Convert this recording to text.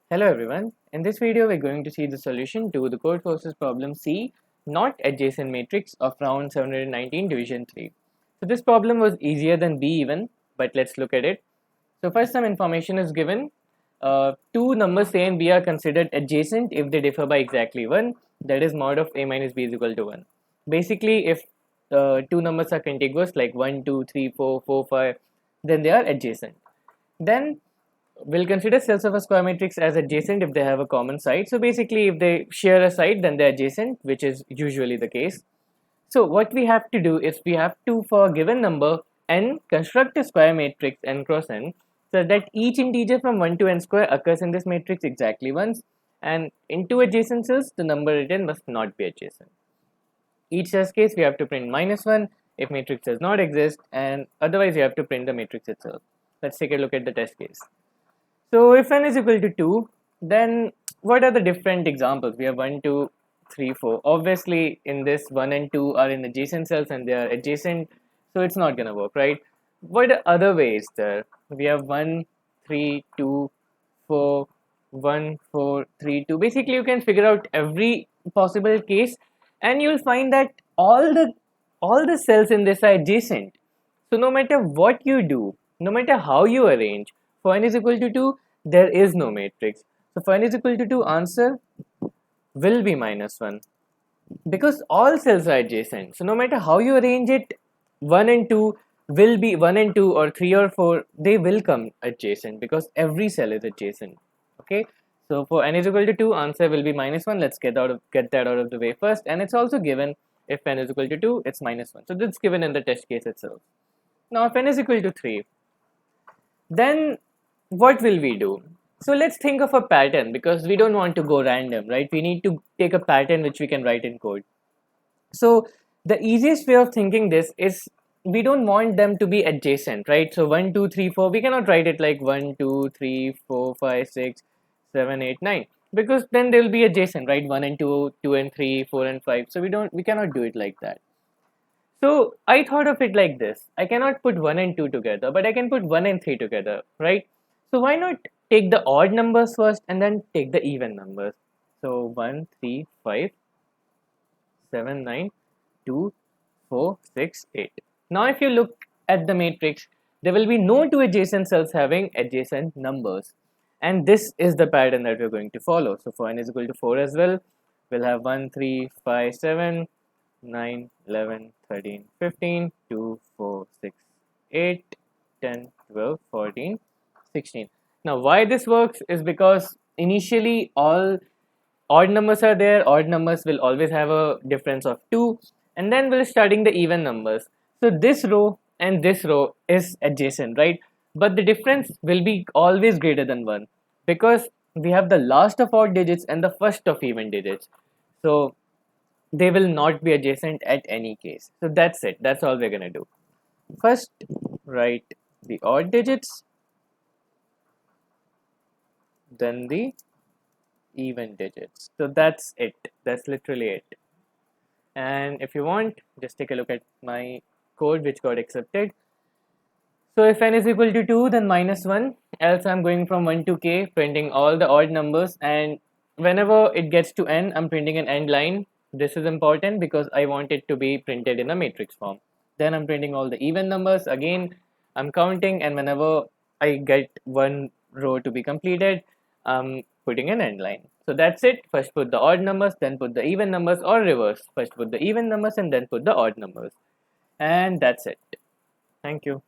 Hello everyone, in this video we're going to see the solution to the Codeforces problem C, not adjacent matrix of round 719 division 3. So this problem was easier than B even, but let's look at it. So first some information is given. Two numbers A and B are considered adjacent if they differ by exactly 1, that is mod of A minus B is equal to 1. Basically if two numbers are contiguous like 1, 2, 3, 4, 4, 5, then they are adjacent. Then we'll consider cells of a square matrix as adjacent if they have a common side. So basically if they share a side then they're adjacent, which is usually the case. So what we have to do is we have to, for a given number n, construct a square matrix n cross n so that each integer from 1 to n square occurs in this matrix exactly once, and in two adjacent cells the number written must not be adjacent. Each such case we have to print -1 if matrix does not exist, and otherwise you have to print the matrix itself. Let's take a look at the test case. So if n is equal to 2, then what are the different examples? We have 1, 2, 3, 4. Obviously, in this 1 and 2 are in adjacent cells and they are adjacent, so it's not going to work, right? What are other ways there? We have 1, 3, 2, 4, 1, 4, 3, 2. Basically, you can figure out every possible case and you'll find that all the cells in this are adjacent. So no matter what you do, no matter how you arrange, for n is equal to 2, there is no matrix. So for n is equal to 2, answer will be -1 because all cells are adjacent. So no matter how you arrange it, 1 and 2 will be 1 and 2 or 3 or 4, they will come adjacent because every cell is adjacent. Okay, so for n is equal to 2, answer will be -1. Let's get that out of the way first, and it's also given if n is equal to 2, it's -1. So that's given in the test case itself. Now if n is equal to 3, then what will we do? So let's think of a pattern because we don't want to go random, right? We need to take a pattern which we can write in code. So the easiest way of thinking this is we don't want them to be adjacent, right? So 1, 2, 3, 4, we cannot write it like 1, 2, 3, 4, 5, 6, 7, 8, 9 because then they'll be adjacent, right? 1 and 2, 2 and 3, 4 and 5. So we cannot do it like that. So I thought of it like this. I cannot put 1 and 2 together, but I can put 1 and 3 together, right? So why not take the odd numbers first and then take the even numbers? So 1, 3, 5, 7, 9, 2, 4, 6, 8. Now if you look at the matrix, there will be no two adjacent cells having adjacent numbers. And this is the pattern that we're going to follow. So for n is equal to 4 as well, we'll have 1, 3, 5, 7, 9, 11, 13, 15, 2, 4, 6, 8, 10, 12, 14, 16. Now why this works is because initially all odd numbers are there, odd numbers will always have a difference of 2, and then we're starting the even numbers. So this row and this row is adjacent, right? But the difference will be always greater than 1 because we have the last of odd digits and the first of even digits. So they will not be adjacent at any case. So that's it. That's all we're going to do. First, write the odd digits, then the even digits. So that's it. That's literally it. And if you want, just take a look at my code which got accepted. So if n is equal to 2, then -1, else I'm going from 1 to k, printing all the odd numbers, and whenever it gets to n, I'm printing an end line. This is important because I want it to be printed in a matrix form. Then I'm printing all the even numbers. Again, I'm counting, and whenever I get one row to be completed, I'm putting an end line. So that's it. First put the odd numbers, then put the even numbers, or reverse. First put the even numbers and then put the odd numbers. And that's it. Thank you.